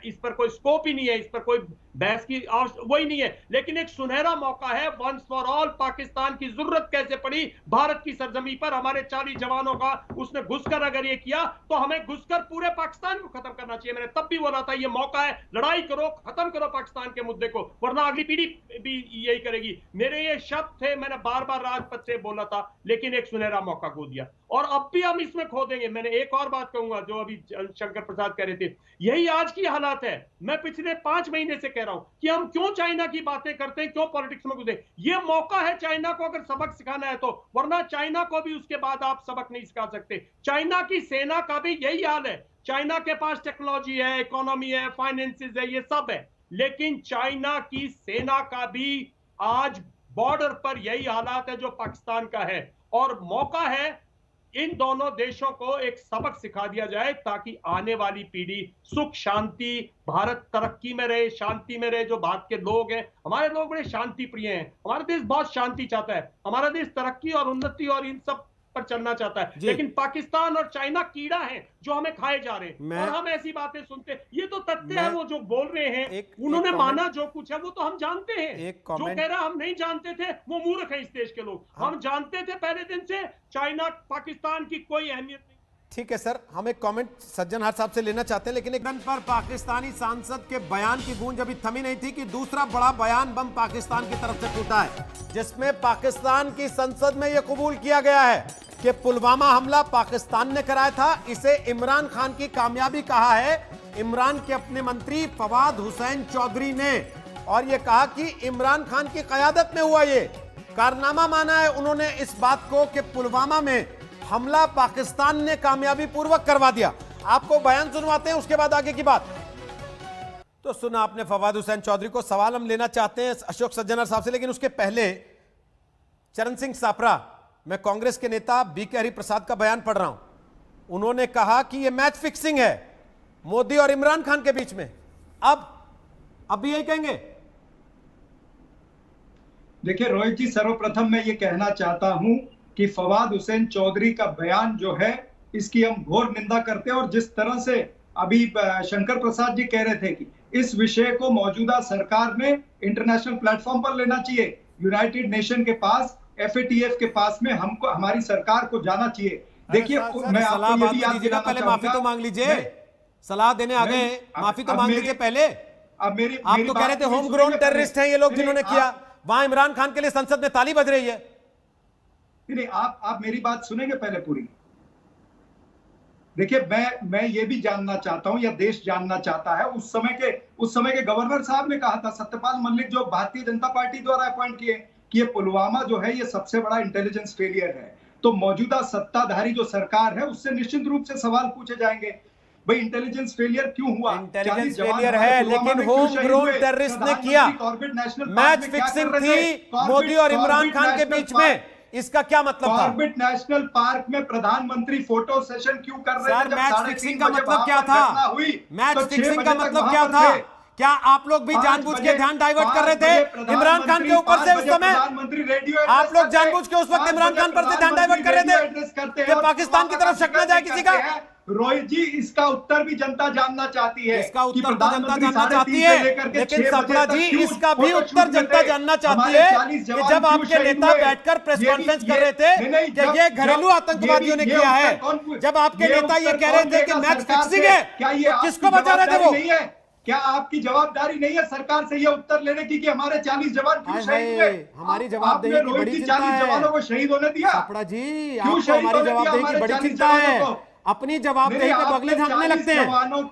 इस पर कोई स्कोप ही नहीं है, इस पर कोई बहस की वही नहीं है। लेकिन एक सुनहरा मौका है वंस फॉर ऑल। पाकिस्तान की जरूरत कैसे पड़ी भारत की सरजमी पर, हमारे 40 जवानों का उसने घुसकर अगर ये किया तो हमें घुसकर पूरे पाकिस्तान को खत्म करना चाहिए। मैंने तब भी बोला था ये मौका है, लड़ाई करो, खत्म करो पाकिस्तान के मुद्दे को, वरना अगली पीढ़ी भी यही करेगी। मेरे ये शब्द थे, मैंने बार बार राजपथ से बोला था, लेकिन एक सुनहरा मौका खो दिया और अब भी हम इसमें खो देंगे। मैंने एक और बात कहूंगा जो अभी शंकर प्रसाद कह रहे थे, यही आज की हालात है। मैं पिछले 5 महीने से कह रहा हूं कि हम क्यों चाइना की बातें करते हैं, क्यों पॉलिटिक्स में घुसे। ये मौका है चाइना को अगर सबक सिखाना है तो, वरना चाइना को भी उसके बाद आप सबक नहीं सिखा सकते। चाइना की सेना का भी यही हाल है। चाइना के पास टेक्नोलॉजी है, इकोनॉमी है, फाइनेंसेस है, ये सब है, लेकिन चाइना की सेना का भी आज बॉर्डर पर यही हालात है जो पाकिस्तान का है। और मौका है इन दोनों देशों को एक सबक सिखा दिया जाए ताकि आने वाली पीढ़ी सुख शांति, भारत तरक्की में रहे, शांति में रहे। जो भारत के लोग हैं, हमारे लोग बड़े शांति प्रिय हैं, हमारा देश बहुत शांति चाहता है, हमारा देश तरक्की और उन्नति और इन सब पर चलना चाहता है। लेकिन पाकिस्तान और चाइना कीड़ा है जो हमें खाए जा रहे हैं और हम ऐसी बातें सुनते। ये तो तथ्य है, वो जो बोल रहे हैं उन्होंने माना जो कुछ है वो तो हम जानते हैं। जो कह रहा हम नहीं जानते थे वो मूर्ख है इस देश के लोग। हम जानते थे पहले दिन से चाइना पाकिस्तान की कोई अहमियत नहीं। ठीक है सर, हम एक कमेंट सज्जन हर साहब से लेना चाहते हैं, लेकिन एक दिन पर पाकिस्तानी सांसद के बयान की गूंज अभी थमी नहीं थी कि दूसरा बड़ा बयान बम पाकिस्तान की तरफ से टूटा है, जिसमें पाकिस्तान की संसद में यह कबूल किया गया है कि पुलवामा हमला पाकिस्तान ने कराया था। इसे इमरान खान की कामयाबी कहा है इमरान के अपने मंत्री फवाद हुसैन चौधरी ने, और यह कहा कि इमरान खान की कयादत में हुआ ये कारनामा माना है उन्होंने इस बात को कि पुलवामा में हमला पाकिस्तान ने कामयाबी पूर्वक करवा दिया। आपको बयान सुनवाते हैं, उसके बाद आगे की बात। तो सुना आपने फवाद हुसैन चौधरी को। सवाल हम लेना चाहते हैं अशोक सज्जनर साहब से, लेकिन उसके पहले चरण सिंह सापरा, मैं कांग्रेस के नेता बीके हरिप्रसाद का बयान पढ़ रहा हूं। उन्होंने कहा कि यह मैच फिक्सिंग है मोदी और इमरान खान के बीच में। अब भी यही कहेंगे? देखिए रोहित जी, सर्वप्रथम मैं ये कहना चाहता हूं कि फवाद हुसैन चौधरी का बयान जो है इसकी हम घोर निंदा करते हैं। और जिस तरह से अभी शंकर प्रसाद जी कह रहे थे कि इस विषय को मौजूदा सरकार ने इंटरनेशनल प्लेटफॉर्म पर लेना चाहिए, यूनाइटेड नेशन के पास, FATF के पास में हमको, हमारी सरकार को जाना चाहिए। देखिए मैं आपको ये भी याद दिलाना पहले माफी तो मांग लीजिए, सलाह देने आ गए, माफी तो मांग लीजिए पहले। अब मेरी आप तो कह रहे थे होम ग्रोन टेररिस्ट हैं ये लोग जिन्होंने किया, वहां इमरान खान के लिए संसद में ताली बज रही है। नहीं, आप मेरी बात सुनेंगे पहले पूरी। देखिए मैं ये भी जानना चाहता हूं या देश जानना चाहता है, उस समय के गवर्नर साहब ने कहा था, सत्यपाल मलिक जो भारतीय जनता पार्टी द्वारा अपॉइंट किए, कि ये पुलवामा जो है ये सबसे बड़ा इंटेलिजेंस फेलियर है। तो मौजूदा सत्ताधारी जो सरकार है उससे निश्चित रूप से सवाल पूछे जाएंगे, भाई इंटेलिजेंस फेलियर क्यों हुआ? इंटेलिजेंस फेलियर है, लेकिन होम ग्रोन टेररिस्ट ने किया। मैच फिक्सिंग थी मोदी और इमरान खान के बीच में, इसका क्या मतलब था? कॉर्बेट नेशनल पार्क में प्रधानमंत्री फोटो सेशन क्यों कर रहे थे? मैच फिक्सिंग का मतलब क्या था? मैच फिक्सिंग का मतलब क्या था? क्या आप लोग भी जानबूझ के ध्यान डाइवर्ट कर रहे थे इमरान खान के ऊपर से? उस समय आप लोग जानबूझ के उस वक्त इमरान खान पर से ध्यान डाइवर्ट कर रहे थे कि पाकिस्तान की तरफ शक न जाए किसी का। रोहित जी, इसका उत्तर भी जनता जानना चाहती है। इसका उत्तर तो जनता जानना चाहती है, लेकिन सपना जी इसका भी उत्तर जनता जानना चाहती है कि जब आपके नेता बैठकर प्रेस कॉन्फ्रेंस कर रहे थे कि ये घरेलू आतंकवादियों ने किया है, जब आपके नेता ये कह रहे थे कि मैच फिक्सिंग है, तो किसको बचा रहे थे वो? क्या आपकी जवाबदारी नहीं है सरकार से ये उत्तर लेने की कि हमारे 40 जवान क्यों शहीद हुए? हमारी जवाबदेही की बड़ी चिंता है। 40 जवानों को शहीद होने दिया? सपना जी, आपको हमारी जवाबदेही की बड़ी चिंता है। अपनी जवाबदेही पे बगले झांकने लगते हैं,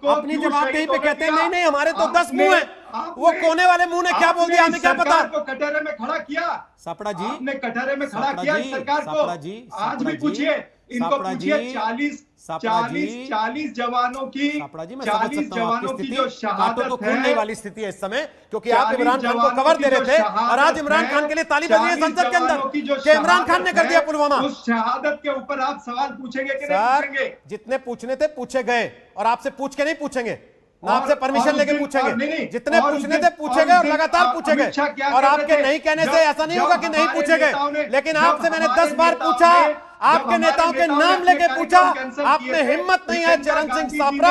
अपनी जवाबदेही पे कहते हैं नहीं हमारे तो 10 मुंह है, वो कोने वाले मुंह ने क्या बोल दिया हमें क्या पता? कटहरे में खड़ा किया सपड़ा जी, आपने कटहरे में खड़ा किया सरकार को। आज भी पूछिए, इनको पूछिए 40 जवानों की, 40 जवानों की जो शहादत है वाली स्थिति है इस समय, क्योंकि आप इमरान खान को कवर दे रहे थे और आज इमरान खान के लिए ताली बज रही है संसद के अंदर कि इमरान खान ने कर दिया पुलवामा। उस शहादत के ऊपर आप सवाल पूछेंगे कि नहीं पूछेंगे? जितने पूछने थे पूछे गए और आपसे पूछ के नहीं पूछेंगे। ना आपसे परमिशन लेके पूछेंगे। जितने पूछने थे पूछेंगे और लगातार पूछेंगे। और आपके नहीं कहने से ऐसा नहीं होगा कि नहीं पूछेंगे, लेकिन आपसे मैंने 10 बार पूछा, आपके नेताओं के नाम लेके पूछा, आप में हिम्मत नहीं है चरण सिंह सापरा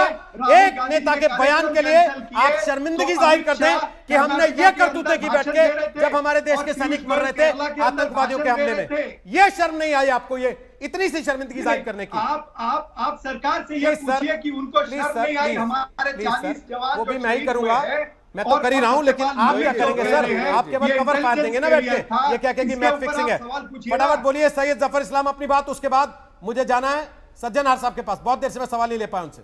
एक नेता के बयान के लिए आप शर्मिंदगी जाहिर करते हैं कि हमने ये करतूतें की बैठ के जब हमारे देश के सैनिक मर रहे थे आतंकवादियों के हमले में। ये शर्म नहीं आई आपको, ये इतनी सी शर्मिंदगी जाहिर करने की? आप सरकार से ये पूछिए कि उनको शर्म नहीं आई हमारे 40 जवान वो भी मैं ही करूंगा, मैं तो कर ही रहा हूं, लेकिन आप क्या करेंगे सर? आप केवल कवर फाड़ देंगे ना बैठ के, ये क्या कि मैच फिक्सिंग है। फटाफट बोलिए सैयद जफर इस्लाम अपनी बात, उसके बाद मुझे जाना है सज्जनहार साहब के पास, बहुत देर से मैं सवाल नहीं ले पाया उनसे।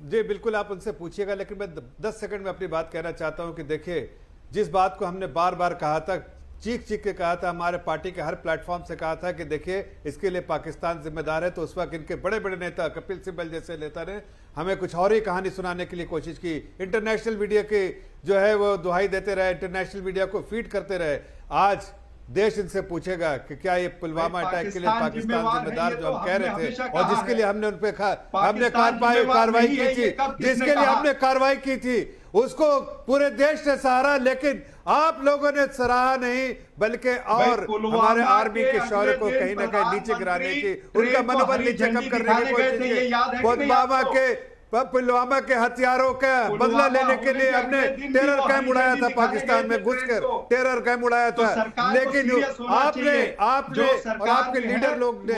जी बिल्कुल आप उनसे पूछिएगा, लेकिन मैं 10 सेकंड में अपनी बात कहना चाहता हूं कि देखिए जिस बात को हमने बार बार कहा था, चीख चीख के कहा था, हमारे पार्टी के हर प्लेटफॉर्म से कहा था कि देखिए इसके लिए पाकिस्तान जिम्मेदार है, तो उस वक्त इनके बड़े बड़े नेता कपिल सिब्बल जैसे नेता ने हमें कुछ और ही कहानी सुनाने के लिए कोशिश की। इंटरनेशनल मीडिया की जो है वो दुहाई देते रहे, इंटरनेशनल मीडिया को फीड करते रहे। आज देश इनसे पूछेगा कि क्या ये पुलवामा अटैक के लिए पाकिस्तान जिम्मेदार जो हम कह रहे थे और जिसके लिए हमने उन पे हमने कार्रवाई की थी, जिसके लिए हमने कार्रवाई की थी, उसको पूरे देश ने सराहा, लेकिन आप लोगों ने सराहा नहीं बल्कि और हमारे आर्मी के शौर्य को कहीं ना कहीं नीचे गिराने की, उनका मनोबल नीचे कम करने की कोशिश की। पुलवामा के हथियारों का बदला लेने के लिए हमने टेरर कैंप उड़ाया था, पाकिस्तान में घुसकर टेरर कैंप उड़ाया था, लेकिन आपने और आपके लीडर लोग ने,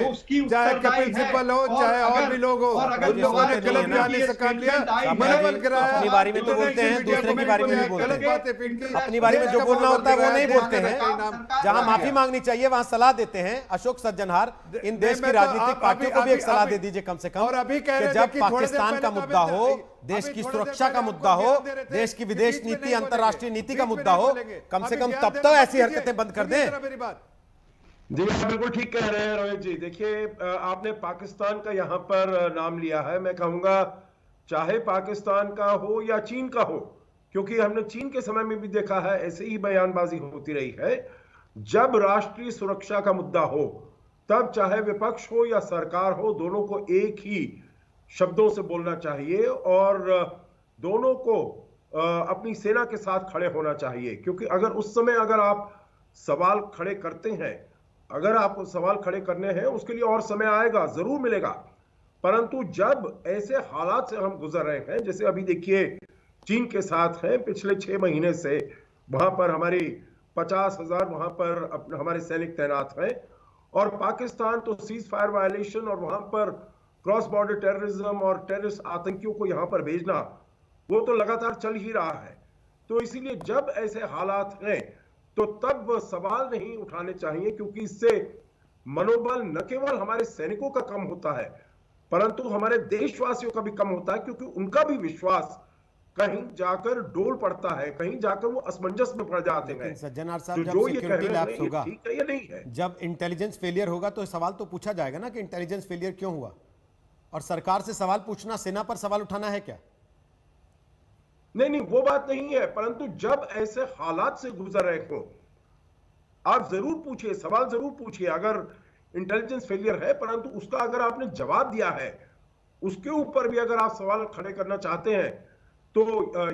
चाहे कपिल सिब्बल हो चाहे और भी लोग हो, उन लोगों ने गलत बयानी से काम लिया, मनोबल गिराया। अपनी बारी में तो बोलते हैं, दूसरे की बारी में नहीं बोलते। अपनी बारी में जो बोलना होता है वो नहीं बोलते हैं, जहां माफी मांगनी चाहिए वहां सलाह देते हैं। अशोक सज्जनहार, इन देश की राजनीतिक पार्टियों को भी एक सलाह दे दीजिए कम से कम, जब पाकिस्तान का मुद्दा हो, देश की सुरक्षा का मुद्दा हो, देश की विदेश नीति अंतरराष्ट्रीय नीति का मुद्दा हो, कम से कम तब तो ऐसी हरकतें बंद कर दें। जी आप बिल्कुल ठीक कह रहे हैं रोहित जी। देखिए आपने पाकिस्तान का यहां पर नाम लिया है, मैं कहूंगा चाहे पाकिस्तान का हो या चीन का हो, क्योंकि हमने चीन के समय में भी देखा है ऐसे ही बयानबाजी होती रही है। जब राष्ट्रीय सुरक्षा का मुद्दा हो तब चाहे विपक्ष हो या सरकार हो, दोनों को एक ही शब्दों से बोलना चाहिए और दोनों को अपनी सेना के साथ खड़े होना चाहिए। क्योंकि अगर उस समय अगर आप सवाल खड़े करते हैं, अगर आपको सवाल खड़े करने हैं, उसके लिए और समय आएगा, जरूर मिलेगा, परंतु जब ऐसे हालात से हम गुजर रहे हैं, जैसे अभी देखिए चीन के साथ हैं, पिछले 6 महीने से वहां पर हमारी 50,000 वहां पर हमारे सैनिक तैनात हैं, और पाकिस्तान तो सीज फायर वायलेशन और वहां पर क्रॉस बॉर्डर टेररिज्म और टेररिस्ट आतंकियों को यहां पर भेजना, वो तो लगातार चल ही रहा है। तो इसीलिए जब ऐसे हालात हैं तो तब सवाल नहीं उठाने चाहिए, क्योंकि इससे मनोबल न केवल हमारे सैनिकों का कम होता है परंतु हमारे देशवासियों का भी कम होता है, क्योंकि उनका भी विश्वास कहीं जाकर डोल पड़ता है, कहीं जाकर वो असमंजस में पड़ जाते हैं। सज्जनहार साहब, जब सिक्योरिटी लैप्स होगा, ठीक है या नहीं है, जब इंटेलिजेंस फेलियर होगा तो सवाल तो पूछा जाएगा ना कि इंटेलिजेंस फेलियर क्यों हुआ, और सरकार से सवाल पूछना, सेना पर सवाल उठाना है क्या? नहीं, वो बात नहीं है, परंतु जब ऐसे हालात से गुजर रहे हो आप जरूर पूछिए, सवाल जरूर पूछिए। अगर इंटेलिजेंस फेलियर है परंतु उसका अगर आपने जवाब दिया है, उसके ऊपर भी अगर आप सवाल खड़े करना चाहते हैं तो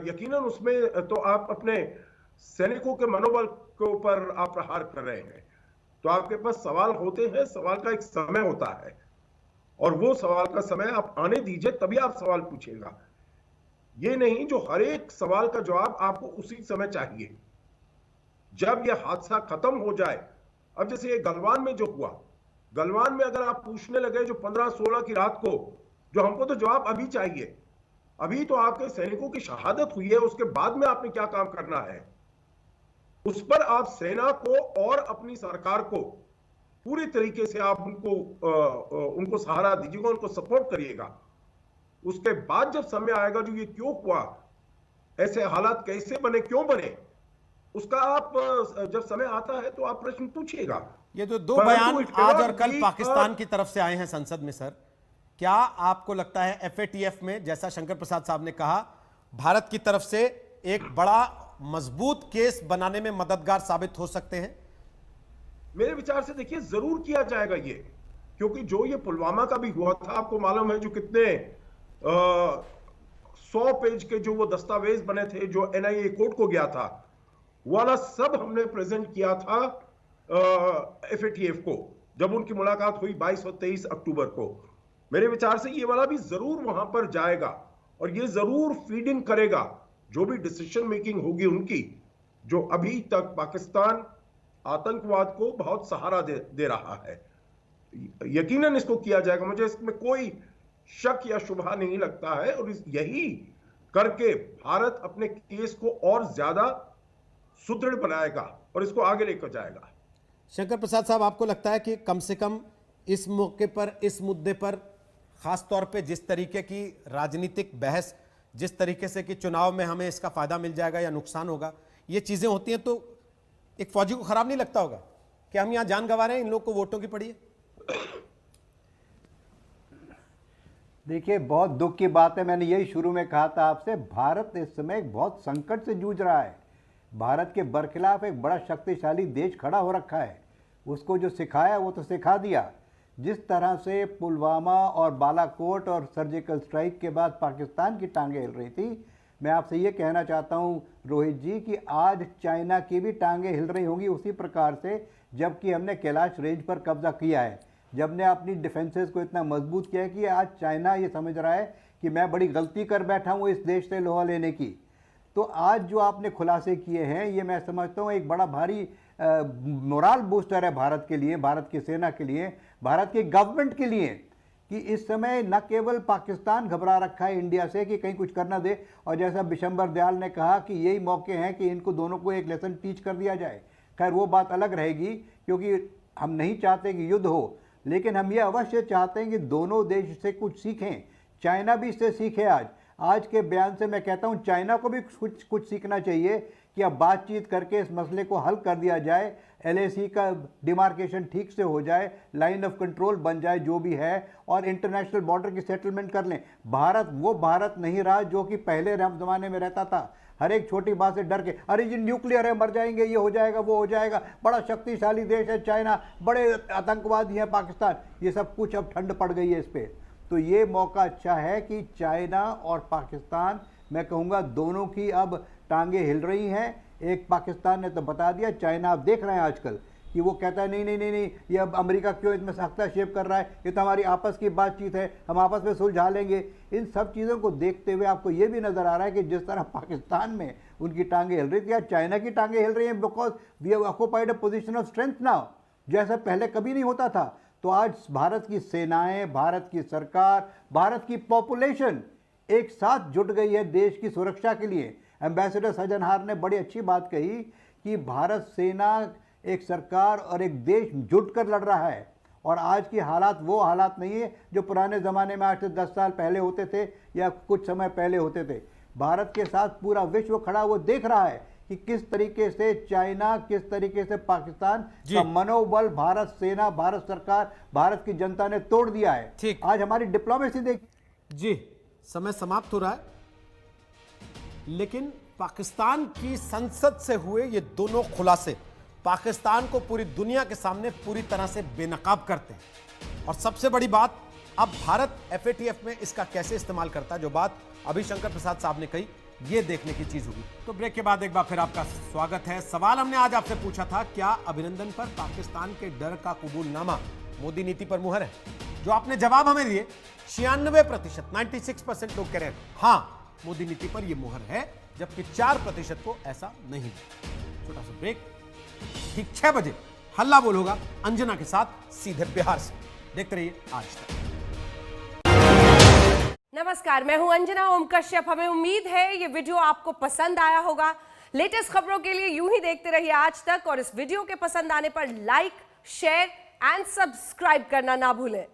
यकीनन उसमें तो आप अपने सैनिकों के मनोबल के ऊपर आप प्रहार कर रहे हैं। तो आपके पास सवाल होते हैं, सवाल का एक समय होता है और वो सवाल का समय आप आने दीजिए, तभी आप सवाल पूछिएगा। ये नहीं जो हर एक सवाल का जवाब आपको उसी समय चाहिए। जब यह हादसा खत्म हो जाए, अब जैसे ये गलवान में जो हुआ, गलवान में अगर आप पूछने लगे जो 15-16 की रात को, जो हमको तो जवाब अभी चाहिए, अभी तो आपके सैनिकों की शहादत हुई है, उसके बाद में आपने क्या काम करना है, उस पर आप सेना को और अपनी सरकार को पूरी तरीके से आप उनको सहारा दीजिएगा, उनको सपोर्ट करिएगा। उसके बाद जब समय आएगा जो ये क्यों हुआ, ऐसे हालात कैसे बने, क्यों बने, उसका आप जब समय आता है तो आप प्रश्न पूछिएगा। ये जो 2 बयान आज और कल पाकिस्तान की तरफ से आए हैं संसद में, सर, क्या आपको लगता है FATF में, जैसा शंकर प्रसाद साहब ने कहा, भारत की तरफ से एक बड़ा मजबूत केस बनाने में मददगार साबित हो सकते हैं? मेरे विचार से देखिए जरूर किया जाएगा ये, क्योंकि जो ये पुलवामा का भी हुआ था, आपको मालूम है जो कितने 100 पेज के जो वो दस्तावेज बने थे जो NIA कोर्ट को गया था, वाला सब हमने प्रेजेंट किया था FATF को जब उनकी मुलाकात हुई 22 और 23 अक्टूबर को। मेरे विचार से ये वाला भी जरूर वहां पर जाएगा और ये जरूर फीड इन करेगा जो भी डिसीजन मेकिंग होगी उनकी, जो अभी तक पाकिस्तान आतंकवाद को बहुत सहारा दे रहा है। यकीनन इसको किया जाएगा, मुझे इसमें कोई शक या शुबहा नहीं लगता है। और यही करके भारत अपने केस को और ज्यादा सुदृढ़ बनाएगा और इसको आगे लेकर जाएगा। शंकर प्रसाद साहब, आपको लगता है कि कम से कम इस मौके पर, इस मुद्दे पर, खास तौर पे जिस तरीके की राजनीतिक बहस, जिस तरीके से कि चुनाव में हमें इसका फायदा मिल जाएगा या नुकसान होगा, ये चीजें होती हैं, तो एक फौजी को खराब नहीं लगता होगा कि हम यहां जान गंवा रहे हैं, इन लोग को वोटों की पड़ी है? देखिए, बहुत दुख की बात है, मैंने यही शुरू में कहा था आपसे, भारत इस समय एक बहुत संकट से जूझ रहा है। भारत के बरखिलाफ एक बड़ा शक्तिशाली देश खड़ा हो रखा है। उसको जो सिखाया वो तो सिखा दिया। जिस तरह से पुलवामा और बालाकोट और सर्जिकल स्ट्राइक के बाद पाकिस्तान की टांगें हिल रही थी, मैं आपसे ये कहना चाहता हूँ रोहित जी कि आज चाइना की भी टांगें हिल रही होंगी उसी प्रकार से, जबकि हमने कैलाश रेंज पर कब्जा किया है, जब ने अपनी डिफेंसेस को इतना मजबूत किया है कि आज चाइना ये समझ रहा है कि मैं बड़ी गलती कर बैठा हूँ इस देश से लोहा लेने की। तो आज जो आपने खुलासे किए हैं, ये मैं समझता हूँ एक बड़ा भारी मोरल बूस्टर है भारत के लिए, भारत की सेना के लिए, भारत की गवर्नमेंट के लिए, कि इस समय न केवल पाकिस्तान घबरा रखा है इंडिया से कि कहीं कुछ करना दे, और जैसा बिशंबर दयाल ने कहा कि यही मौके हैं कि इनको दोनों को एक लेसन टीच कर दिया जाए। खैर वो बात अलग रहेगी, क्योंकि हम नहीं चाहते कि युद्ध हो, लेकिन हम ये अवश्य चाहते हैं कि दोनों देश से कुछ सीखें। चाइना भी इससे सीखे। आज के बयान से मैं कहता हूँ चाइना को भी कुछ सीखना चाहिए कि अब बातचीत करके इस मसले को हल कर दिया जाए, LAC का डिमार्केशन ठीक से हो जाए, लाइन ऑफ कंट्रोल बन जाए जो भी है, और इंटरनेशनल बॉर्डर की सेटलमेंट कर लें। भारत वो भारत नहीं रहा जो कि पहले ज़माने में रहता था, हर एक छोटी बात से डर के, अरे जी न्यूक्लियर है, मर जाएंगे, ये हो जाएगा, वो हो जाएगा, बड़ा शक्तिशाली देश है चाइना, बड़े आतंकवादी हैं पाकिस्तान, ये सब कुछ अब ठंड पड़ गई है इस पर। तो ये मौका अच्छा है कि चाइना और पाकिस्तान, मैं कहूँगा दोनों की अब टांगे हिल रही हैं। एक पाकिस्तान ने तो बता दिया, चाइना आप देख रहे हैं आजकल कि वो कहता है नहीं नहीं नहीं नहीं, ये अब अमेरिका क्यों इसमें हस्तक्षेप कर रहा है, ये तो हमारी आपस की बातचीत है, हम आपस में सुलझा लेंगे। इन सब चीज़ों को देखते हुए आपको ये भी नज़र आ रहा है कि जिस तरह पाकिस्तान में उनकी टांगे हिल रही थी, आज चाइना की टांगे हिल रही हैं, because we have occupied a position of strength now, जैसा पहले कभी नहीं होता था। तो आज भारत की सेनाएं, भारत की सरकार, भारत की पॉपुलेशन एक साथ जुट गई है देश की सुरक्षा के लिए। एम्बेसडर सज्जनहार ने बड़ी अच्छी बात कही कि भारत सेना, एक सरकार और एक देश जुटकर लड़ रहा है, और आज की हालात वो हालात नहीं है जो पुराने ज़माने में आज से 10 साल पहले होते थे या कुछ समय पहले होते थे। भारत के साथ पूरा विश्व खड़ा वो देख रहा है कि किस तरीके से चाइना, किस तरीके से पाकिस्तान का मनोबल भारत सेना, भारत सरकार, भारत की जनता ने तोड़ दिया है। ठीक, आज हमारी डिप्लोमेसी देखिए जी। समय समाप्त हो रहा है, लेकिन पाकिस्तान की संसद से हुए ये दोनों खुलासे पाकिस्तान को पूरी दुनिया के सामने पूरी तरह से बेनकाब करते हैं। और सबसे बड़ी बात, अब भारत FATF में इसका कैसे इस्तेमाल करता है, जो बात अभी शंकर प्रसाद साहब ने कही, ये देखने की चीज होगी। तो ब्रेक के बाद एक बार फिर आपका स्वागत है। सवाल हमने आज आपसे पूछा था, क्या अभिनंदन पर पाकिस्तान के डर का कबूलनामा मोदी नीति पर मुहर है? जो आपने जवाब हमें दिए 96%, 96% लोग कह रहे हैं हाँ, मोदी नीति पर यह मुहर है, जबकि 4% को ऐसा नहीं है। छोटा सा ब्रेक, ठीक 6 बजे हल्ला बोल होगा अंजना के साथ सीधे बिहार से। देखते रहिए आज तक। नमस्कार, मैं हूं अंजना ओम कश्यप। हमें उम्मीद है ये वीडियो आपको पसंद आया होगा। लेटेस्ट खबरों के लिए यूं ही देखते रहिए आज तक, और इस वीडियो के पसंद आने पर लाइक, शेयर एंड सब्सक्राइब करना ना भूलें।